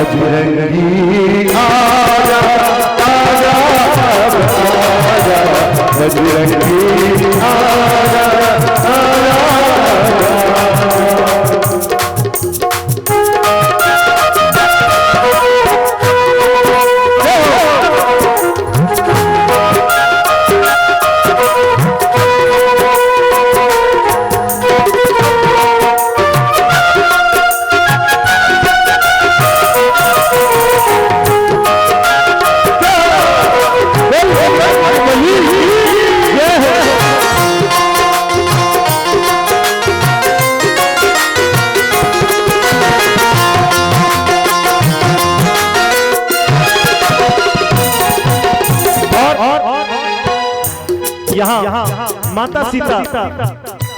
बजरंगी आजा आजा आजा बजरंगी आजा आजा। यहाँ माता सीता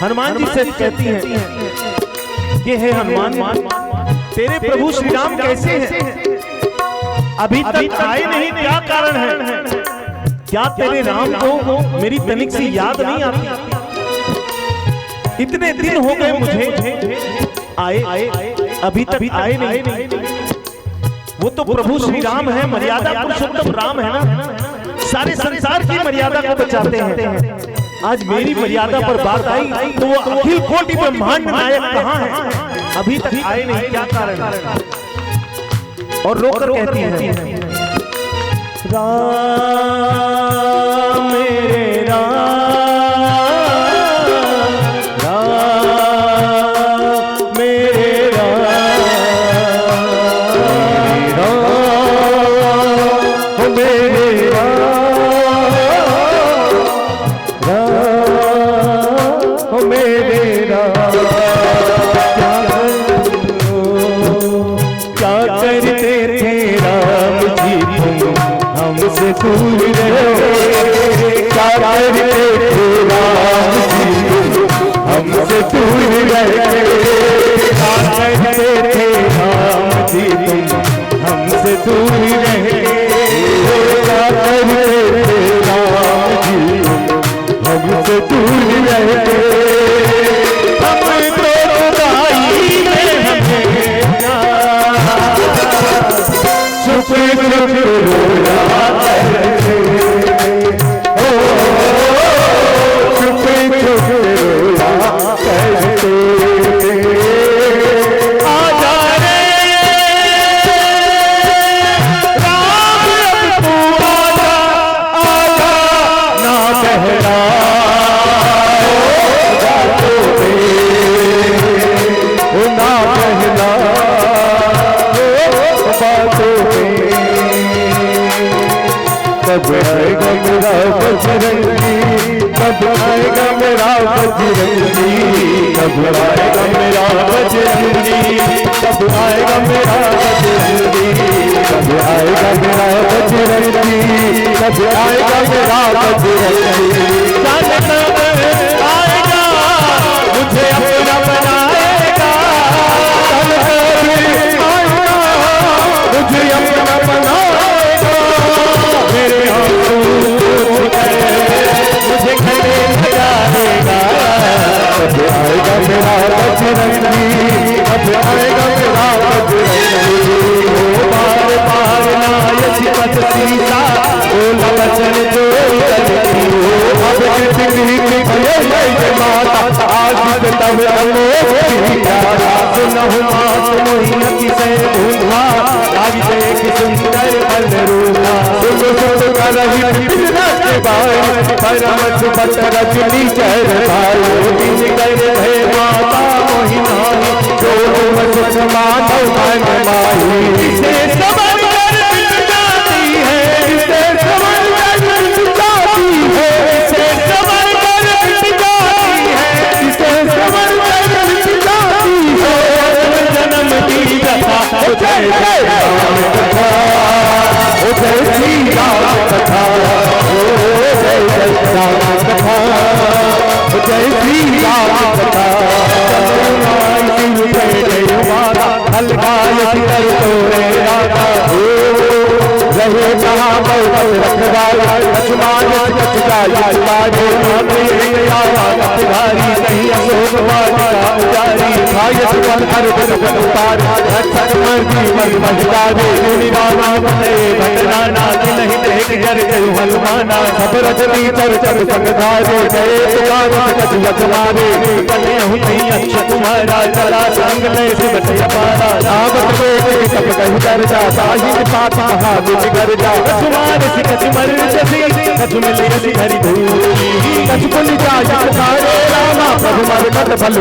हनुमान जी से कहती हैं कि हे हनुमान, तेरे प्रभु श्री राम कैसे हैं? अभी तक आए नहीं, क्या कारण है? क्या तेरे राम को मेरी तनिक सी याद नहीं आती? इतने दिन हो गए मुझे आए अभी तक आए नहीं। वो तो प्रभु श्री राम है, मर्यादा पुरुषोत्तम राम है ना, सारे संसार की मर्यादा को बचाते हैं। आज मेरी मर्यादा पर बात आई तो वो अखिल कोटि ब्रह्मांड नायक कहाँ है? अभी तक आए नहीं, क्या कारण है? और रोकर कहती हैं राम मेरे राम मेरे राम मेरे राम मेरे राम। क्या करते थे राम जी तुम हमसे दूर रहे? क्या करते थे राम जी तुम हमसे दूर रहे? क्या करते थे राम जी तुम हमसे दूर रहे? क्या करते थे राम जी तुम हमसे दूर रहे? कब आएगा मेरा बजरंगी, कब आएगा मेरा बजरंगी, कब आएगा मेरा बजरंगी, कब आएगा मेरा बजरंगी, कब आएगा मेरा बजरंगी, कब आएगा मेरा बजरंगी। जाने कब आएगा मुझे अपना बनाएगा, कल कब आएगा मुझे अपना बनाएगा। मेरे आंसू मुझे खड़े लगाएगा, कब आएगा मेरा बजरंगी, कब आएगा मेरा बजरंगी। ओ बार बार नायक पद सीता बोला वचन जो करती हो, अब कितनी जय माता आज तब सुनहु मात मोहिन किसे भूला, आज देख सुंदर बल रूपा। सुन कर रही के बाय परमत बट रजनी चर भाई, दिन कर है माता मोहिना जो सुख माधव मन माही। इसे समझ कर जाती है, इसे समझ कर जाती है, इसे समझ कर जाती है, इसे समझ कर जाती है। जन्म की कथा जय जय राम कथा, जय श्री राम कथा, जय जय राम कथा, जय श्री राम कथा। हल्काय सिर तोरे राधा रहे जहाँ बहुत रखवाला, लक्ष्मण कछ जाय लागे भारी नहीं अशोक वाला उजारी। खायत मन हर अनुपार रक्षक मर्दी मर्द महिलारे रामा बने भटनाना नहीं देख जर जय हनुमाना सब रजनी चर चर संगधारे गए तुकार कच मारे बने हूँ नहीं अक्षय तुम्हारा चला संग ले सिमट अपारा राम बेटे सब कहीं कर जा साहिब पात महादेव कर जा तुम्हारे सिकच मर जसी कच मिले सी हरि धूली कच पुन जाय पुकारे रामा प्रभु मर कत फल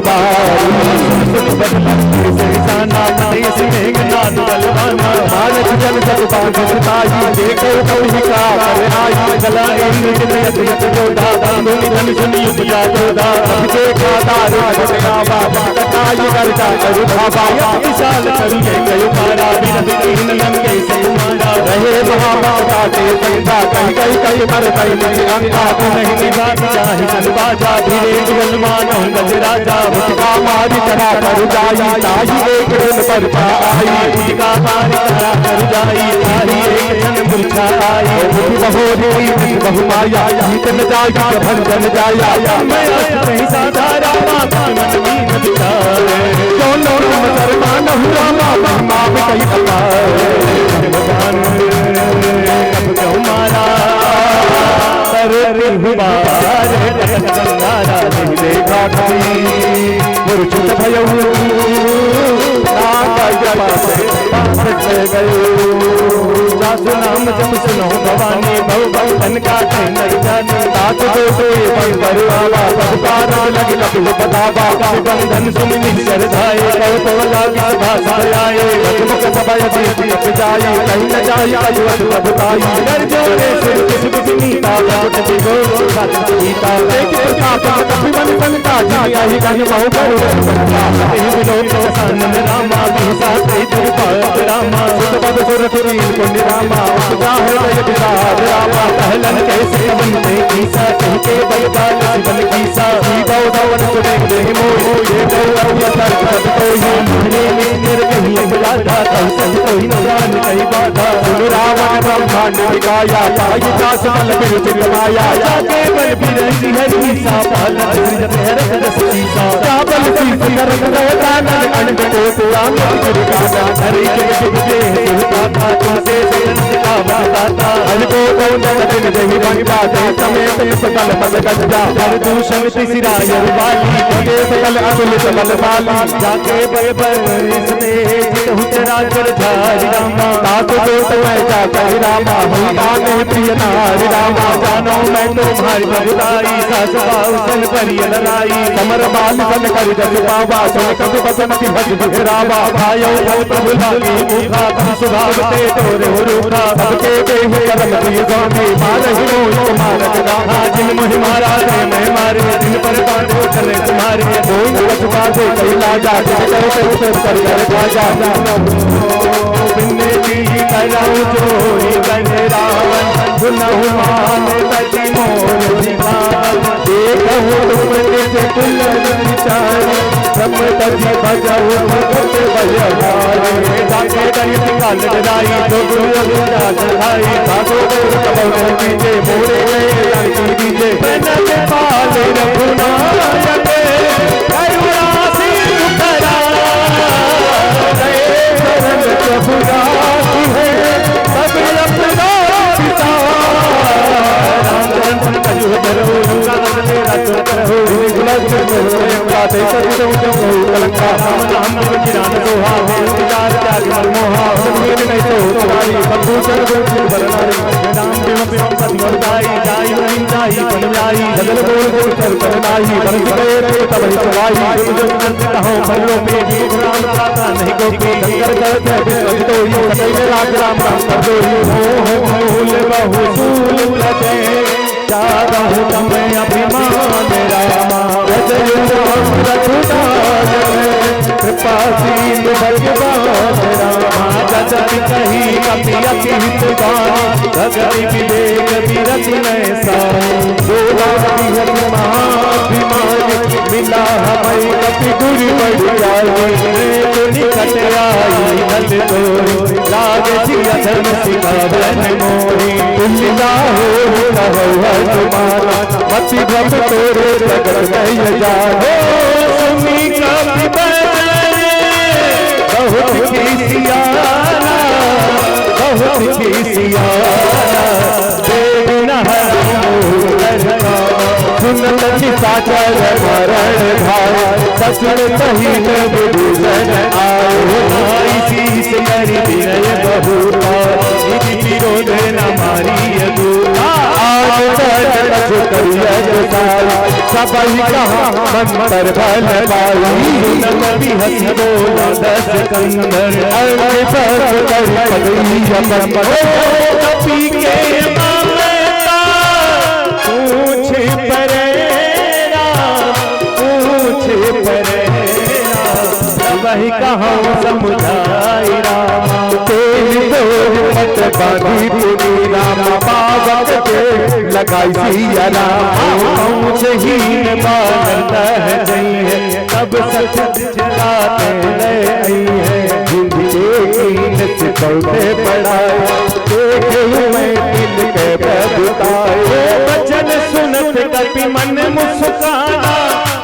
साना मते सिंह नाथ बलवाना मानस जन सब बांध सताई देखो कौहिका कर आई गला इंद्र चित यत जोधा धनुनि धन सुनि उपजा जोधा सबके खाता राज रामा कटाई करता करु धावा विशाल करु जय कयो पारा बिरद कीन लंके से तुम्हारा रहे महामाता के संगा कहीं कहीं कहीं मर कहीं नहीं अंगा नहीं निभात चाहे सन बाजा धीरे जुगल मानो गज राजा उसका मारी करा कर जाई ताई एक दिन पर आई उसका मारी करा कर जाई ताई एक दिन मूर्छा आई बहोरी बहुमाया जीत न जाई भन जन जाया मैं नहीं साधारा माता मन मीन बिचारे दोनों मुसलमान हुआ माँ में कई भगवान कब क्यों मारा गंगारा नहीं देखा मूर्छित भयो सासु नाम जब सुनो भवानी भव भव धन का नहीं जाने सासु दोषे बरुआवा पदपार लग लग बतावा बंधन सुन निश्चर धाये कहो तो लागे भाषा आए मुख सभय दीप जाई कहीं न जाई अजवत अबताई कर जोरे से किस बिनीता बहुत दिगो साथ गीता एक प्रताप कभी मन संता जिया ही कहीं बहु करो हे बिलो तो आनंद रामा बिसा से दुपात रामा सुत सुरथुरी पुण्य रामा उपजा है विदार रामा पहलन कैसे बनते कीसा कहते बलबाल जीवन कीसा दीदौ दवन सुने देहि मोह ये दौ अवसर कर कोई मने में निर्गही बुलाता कौशल कोई न जान कई बाधा रावण ब्रह्मांड दिखाया पाई का समल बिर चिरमाया जाके बल बिरंगी हरि सा पालन जब हरत रस सीसा काबल सी सुंदर दान अनंत को राम गुरु का हरि जग दे दाता तुमसे का दाता हरि को कौन दिन देहि बंदा दे समेत सकल पद गजा हर दूषण सिराय वाली के सकल अतुलित बल वाली जाके बल बल इसने हुचरा कर धारि रामा तातो तो मैं जाता रामा होता नहीं प्रिय नारि रामा जानो मैं तुम्हारी बबुलाई सास बाउसन करिय ललाई कमर बाल सन कर जग बाबा सुन कब बसन की भज रामा भायो प्रभु लागी मुखा तुम स्वभाव ते तोरे रूखा सबके देहि करम दिए स्वामी मान ही नो तुम्हारा राहा जिन मोहि मारा मैं मारे दिन पर बांधो चले तुम्हारे कोई बचपा से कई लाजा करते कर राजा बिन्ने की कराऊं जोड़ी बन रावण सुनहु मान तजी मोर दिखावन देखहु तुम जैसे कुल्लर विचारे सब तजी बजाऊ भगत बजवारे जाके दरी निकाल डराई तो गुरु गुजा चढ़ाई साधो कबल कीजे मोरे गए लड़की दीजे बनत पाल रघुनायक करुणा सिंधु करा प्रभु राखी है सब अपना पिता रामचंद्र कजु करो गंगा नदी राजो करो गुलाब करो बाते करो कलंका हम किरान दोहा इंतजार त्याग मनमोहा सुनिए नहीं तो तुम्हारी बंधु सर्व बरनारी राम देव प्रेम सद्गुरुदाई जाई नहीं जाई बन जाई जगल बोल कर करनाई बरस गए रे तब ही सवाई तुम कहो बल्लो पे राम दाता नहीं गोपी शंकर कहते तो ये कतई राज राम राम कर दो हो फूल बहु फूल लगे चाहूं तुम्हें अभिमान रामा कृपा सीन भगवान रामा जगत कही कपि अति हितवान भगति विवेक विरत नय साई मिला हमें कपि गुरु बढ़ जाए निकट आई नल तोरी लाग जिया धर्म सिखावन मोरी तुलना हो तुम्हारा मति भ्रम तोरे जगत नहीं जानो सुनी कपि खीसियाना, बहुत खीसियाना, देना है सुनत निशाचर मरण भाई, ससुर सहित विभूषण आए, शीश करी विनय बहुता, विरोध न मारी दूता, आज सबई कहा मंत्र बल पाई, नबी हंस बोला दस कंदर, अरे पर कर पगड़ी अपन कपी के मामला पूछ परेरा, पूछ परेरा, वही कहा समझाई राम, तेल दो मत बाधी पुनी राम, पावक के लगाई सिया राम, पहुँच ही बादल जाइए, तब सच जलाते ले आई है, जिंदगी के पौधे पड़ाए, देखे हुए दिल के बबुताए, वचन सुनत कपि मन मुस्काना,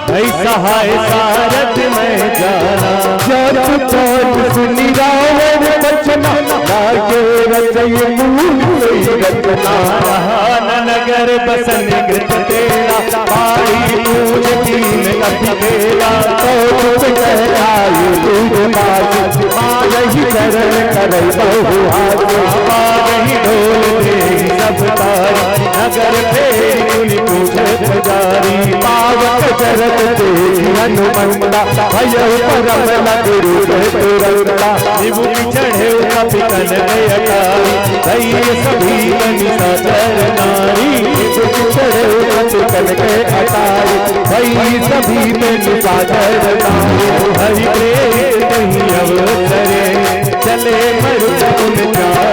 भई सहाय सारथ में जाना, जब चोट सुनी रावण बचना, लागे रचय मूल रचना, नगर बसन कृत तेरा, पाई पूज कीन कपि तेरा, तो कहराई तू बाज, मालही चरण करई बहु हाथ, पागही ढोल दे सब तारी, नगर फेरी कुनि पूछत जारी, पावक चरत देखी हनुमंता, भय परम लगे तुरंता, विभु चढ़े कपि कनक अटारी, धैर्य सभी निशाचर नारी, विभु चढ़े कपि कनक अटारी, धैर्य सभी निशाचर नारी, हरि प्रेम नहीं अवसरे, चले मरुत उन रामा,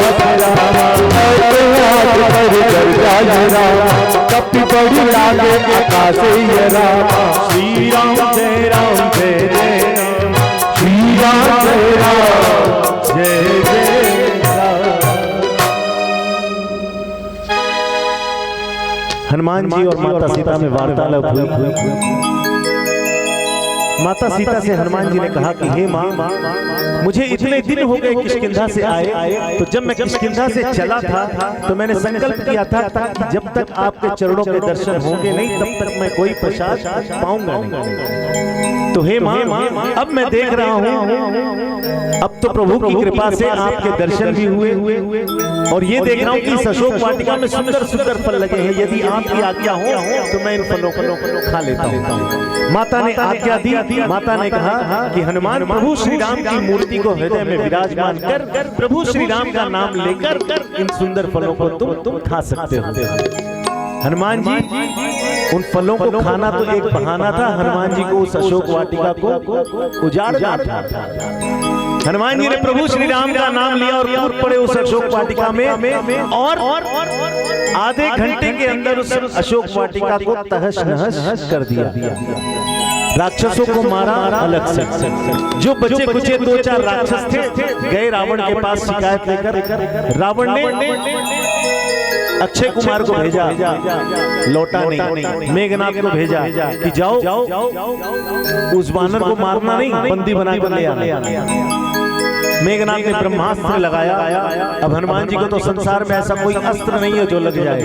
कपि बड़ी लागे आकाश रामा, श्री राम जय राम जय जय राम, श्री राम जय राम जय जय राम। हनुमान जी और माता सीता में वार्तालाप हुई। माता सीता से हनुमान जी ने कहा कि हे माँ, मुझे इतने दिन हो गए किष्किंधा से आए, तो जब मैं किष्किंधा से चला था तो मैंने संकल्प किया था कि जब तक आपके चरणों के दर्शन होंगे नहीं तब तक मैं कोई प्रसाद पाऊंगा नहीं। तो हे माँ, अब मैं देख रहा हूँ अब तो प्रभु की कृपा से आपके दर्शन भी हुए और ये देख रहा हूँ कि इस अशोक वाटिका में सुंदर सुंदर फल लगे हैं, यदि आपकी आज्ञा हो तो मैं इन फलों को खा लेता हूँ। माता ने आज्ञा दी। माता ने कहा कि हनुमान, प्रभु श्री राम की मूर्ति को हृदय में विराजमान कर प्रभु श्री राम का नाम लेकर इन सुंदर फलों को तुम खा सकते हो। हनुमान जी उन फलों को खाना तो एक बहाना था, हनुमान जी को उस अशोक वाटिका को उजाड़ना था। हनुमान जी ने प्रभु श्री राम का नाम लिया और कूद पड़े उस अशोक वाटिका में और आधे घंटे के अंदर उस अशोक वाटिका को तहस नहस कर दिया। राक्षसों को मारा अलग से। जो बचे कुचे दो चार राक्षस थे गए रावण के पास शिकायत लेकर। रावण ने अक्षय कुमार को भेजा, लौटा नहीं। मेघनाथ को भेजा कि जाओ उस वानर को मारना नहीं, बंदी बनाकर ले आना। मेघनाथ ने ब्रह्मास्त्र लगाया। अब हनुमान जी को तो संसार में ऐसा कोई अस्त्र नहीं है जो लग जाए,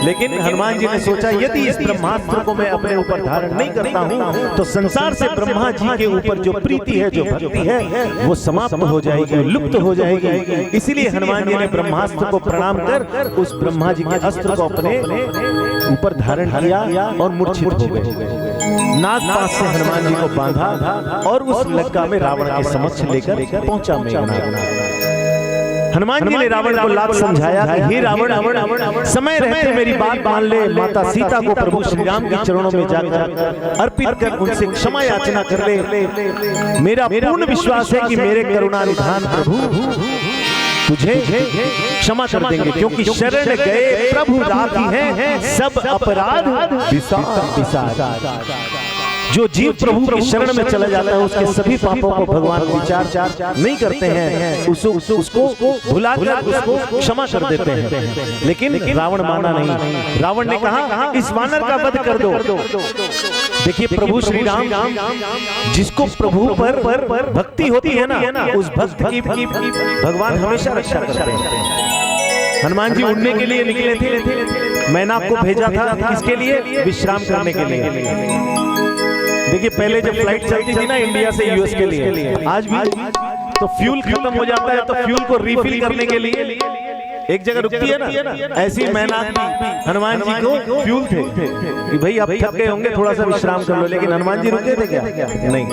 लेकिन हनुमान जी ने सोचा यदि इस ब्रह्मास्त्र को मैं अपने ऊपर धारण नहीं करता हूँ तो संसार से ब्रह्मा जी के ऊपर जो प्रीति है, जो भक्ति है, वो समाप्त हो जाएगी, लुप्त हो जाएगी। इसीलिए हनुमान जी ने ब्रह्मास्त्र को प्रणाम कर उस ब्रह्मा जी के अस्त्र को अपने ऊपर धारण किया और मूर्छित हो गए। नाग पास से हनुमान जी को बांधा और उस लंका में रावण के समक्ष लेकर पहुंचा मेघनाथ। हनुमान जी ने रावण को लाभ समझाया कि हे रावण, समय रहते मेरी बात मान ले, माता सीता को प्रभु श्री राम के चरणों में जाकर अर्पित कर उनसे क्षमा याचना कर ले। मेरा पूर्ण विश्वास है कि मेरे करुणा निधान प्रभु तुझे क्षमा कर देंगे, क्योंकि शरण गए प्रभु राखी हैं सब अपराध विसार। जो जीव प्रभु की शरण में चला जाता है उसके सभी पापों को भगवान विचार नहीं करते हैं, उसको भुलाकर उसको क्षमा कर देते हैं। लेकिन रावण माना नहीं। रावण ने कहा इस वानर का वध कर दो। देखिए प्रभु श्री राम, जिसको प्रभु पर भक्ति होती है ना, उस भक्त की भगवान हमेशा रक्षा करते हैं। हनुमान जी उड़ने के लिए निकले थे, मैंने आपको भेजा था किसके लिए? विश्राम करने के लिए। देखिए पहले जब फ्लाइट चलती थी ना इंडिया से यूएस के लिए, आज भी तो फ्यूल खत्म हो जाता है, तो फ्यूल को रिफिल करने के लिए एक जगह रुकती है ना, ऐसी मेहनत हनुमान जी को फ्यूल थे कि भाई आप थक गए होंगे, थोड़ा सा विश्राम कर लो। लेकिन हनुमान जी रुके थे क्या? नहीं।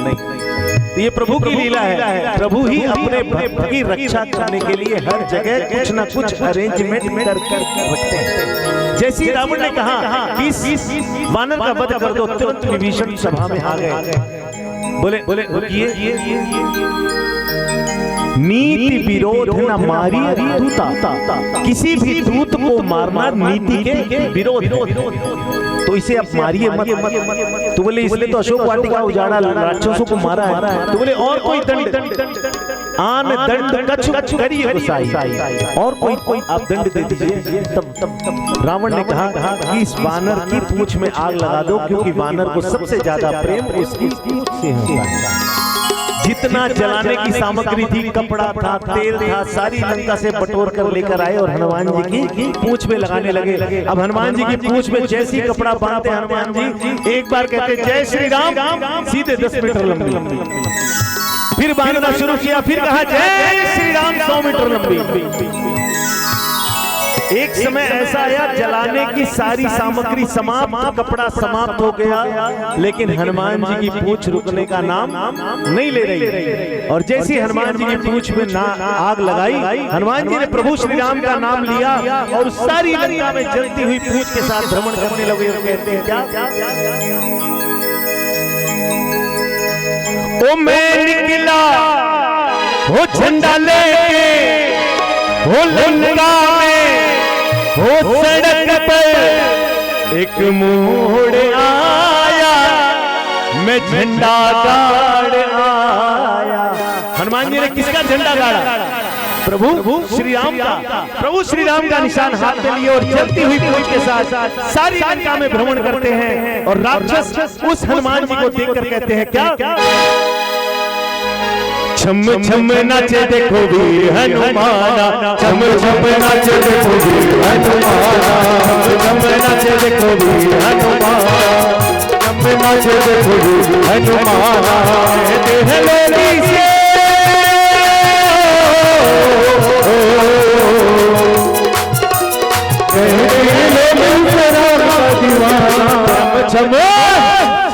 तो ये प्रभु की लीला है। प्रभु ही अपने भक्त की रक्षा करने के लिए हर जगह कुछ ना कुछ अरेंजमेंट कर रखते हैं। जैसे रावण ने कहा कि इस वानर का वध कर दो, तुरंत विभीषण सभा में आ गए। बोले नीति विरोध न मारी दूता, किसी भी दूत को मारना नीति के विरोध। तो इसे आप मारिए मत। तो बोले इसलिए तो अशोक वाटिका उजाड़ा, राक्षसों को मारा है। तो बोले और कोई दंड आन दंड कछु करिए गोसाई, और कोई आप दंड दे दीजिए। तब रावण ने कहा कि इस वानर की पूंछ में आग लगा दो, क्योंकि वानर को सबसे ज्यादा प्रेम उसकी पूंछ से होता है। जितना जलाने की सामग्री थी, कपड़ा था, तेल था, सारी लंका से बटोर कर लेकर आए और हनुमान जी की पूंछ में लगाने लगे। अब हनुमान जी की पूंछ में जैसी कपड़ा बांधते हनुमान जी एक बार कहते जय श्री राम, सीधे 10 मीटर लंबी। फिर बांधना शुरू किया, फिर कहा जय श्री राम 100 मीटर लंबी। एक समय ऐसा आया जलाने की सारी सामग्री समाप्त, कपड़ा समाप्त हो गया, लेकिन हनुमान जी की पूंछ रुकने का नाम नहीं ले रही। और जैसे हनुमान जी की पूंछ में आग लगाई, हनुमान जी ने प्रभु श्री राम का नाम लिया और सारी लंका में जलती हुई पूंछ के साथ भ्रमण करने लगे। और कहते हैं क्या? ओ मैं निकला हो झंडा लेके, हो लंका में, हो सड़क पर एक मोड़ आया, मैं झंडा गाड़ आया। हनुमान जी ने किसका झंडा गाड़ा? प्रभु श्री राम का। प्रभु श्री राम का निशान हाथ में लिए और जलती हुई पूंछ के साथ सारी लंका में भ्रमण करते हैं। और राक्षस उस हनुमान जी को देखकर कहते हैं क्या? छम छम नाचे देखो वीर हनुमाना, छम छम नाचे देखो वीर हनुमाना, छम नाचे देखो वीर हनुमाना, छम नाचे देखो वीर हनुमाना। हेलोली से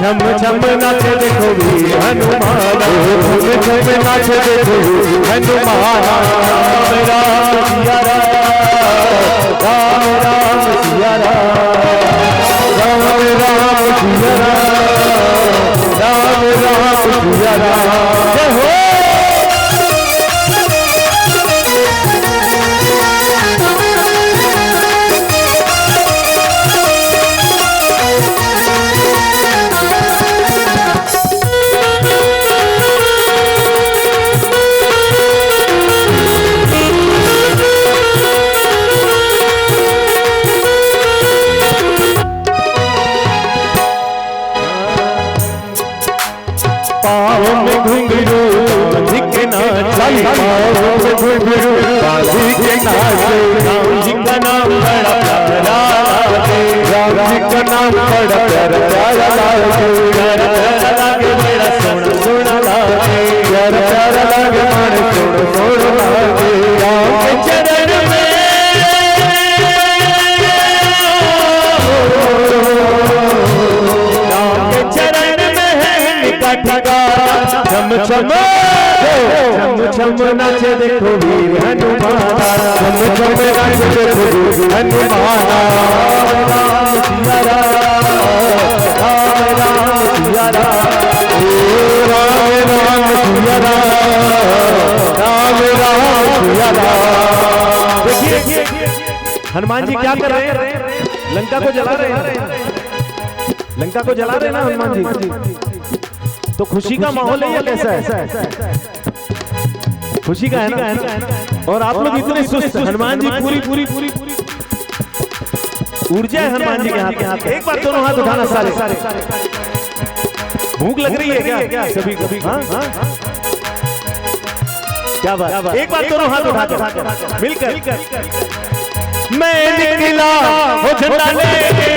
छम छम नाचे देखो वीर हनुमाना, छम छम नाचे देखो वीर हनुमाना। राम सिया राम, राम राम सिया राम, राम राम सिया राम, राम राम सिया राम। जय हो। राम जी का नाम बड़ा प्यारा, राम जी का नाम बड़ा प्यारा लागे, प्यारा लागे बड़ा सोना सोना लागे, प्यारा प्यारा लागे बड़ा सोना सोना लागे। राम के चरण में राम के चरण में है निकट का, छम छम छम छम नाचे देखो वीर हनुमाना, छम छम नाचे देखो वीर हनुमाना। राम सिया राम, राम राम सिया राम, राम राम सिया राम, राम राम सिया राम। देखिए हनुमान जी क्या कर रहे हैं? लंका को जला रहे हैं, लंका को जला रहे हैं ना हनुमान जी। तो खुशी का माहौल है या कैसा है? खुशी का है ना। और आप लोग इतने सुस्त, हनुमान जी पूरी ऊर्जा है हनुमान जी के हाथ में। एक बार दोनों हाथ उठाना सारे। भूख लग रही है क्या सभी कभी? क्या बात, एक बार दोनों हाथ उठाकर मिलकर। मैं निकला हो झंडा लेके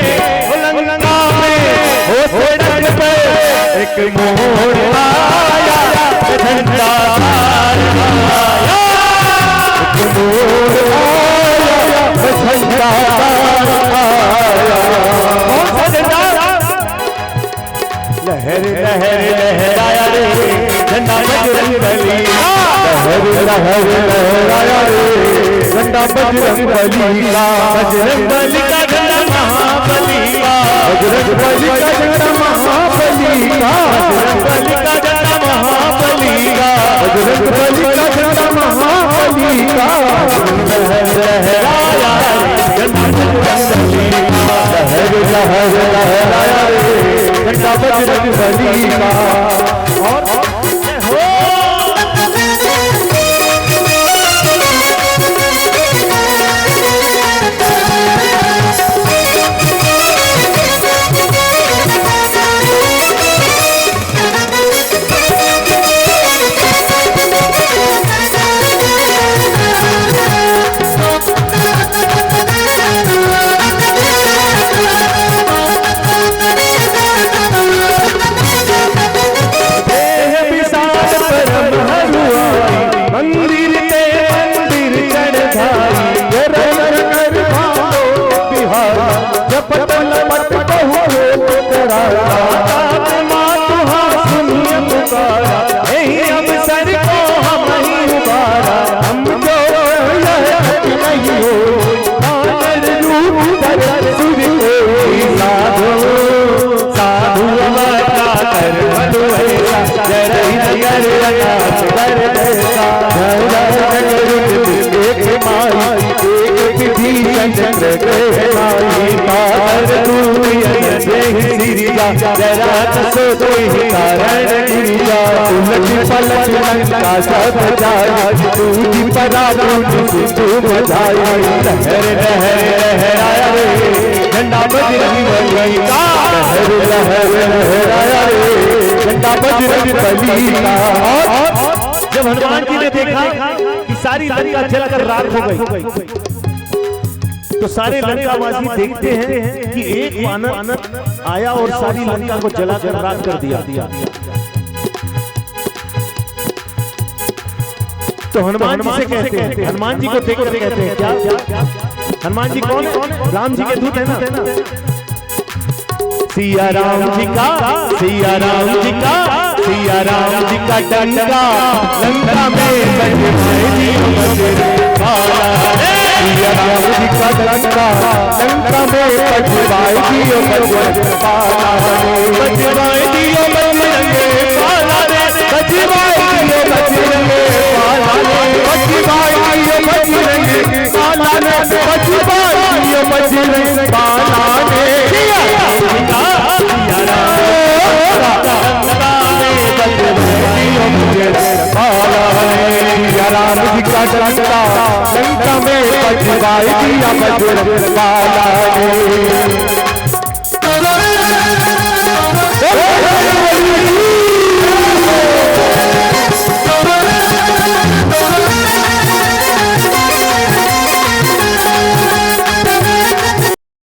हो लंका में, हो सड़क पे एक मोड़ आया, झंडा आया, एक मोड़ आया, झंडा आया। लहर लहर लहराया रे झंडा बजरंगबली का, लहर लहर लहराया रे झंडा बजरंगबली का, बजरंगबली का झंडा महाबली का, बजरंगबली का झंडा महाबली का, बजरंगबली का झंडा महाबली का, बजरंगबली का झंडा महाबली का। लहर लहराया रे झंडा बजरंगबली का, लहर लहर लहराया रे झंडा बजरंगबली का। और जरा कसो कोई कारण गिरिजा, उलट पलट लंका सब जाए, तूजी पराक्रम तू बधाई। लहर लहर लहराया रे झंडा बजरंगबली का, लहर लहर लहराया रे झंडा बजरंगबली का। और जब हनुमान जी ने देखा कि सारी लंका जलकर राख हो गई, तो सारे लंकावासी देखते हैं कि एक वानर आया और सारी लंका को जलाकर राख कर दिया। तो हनुमान जी से कहते हैं, हनुमान जी को देखकर कहते हैं क्या? हनुमान जी कौन है? राम जी के दूत है ना। सिया राम जी का, सिया राम जी का, सिया राम जी का डंका लंका में सिया राम जी का डंका लंका में बजवाई दियो बजवाई दियो बजरंगे पाला रे, बजवाई दियो बजरंगे पाला रे, बजवाई दियो बजरंगे पाला रे, बजवाई दियो बजरंगे पाला रे। सिया राम जी का, सिया राम जी का डंका लंका में बजवाई दिया बजरंग पाला रे।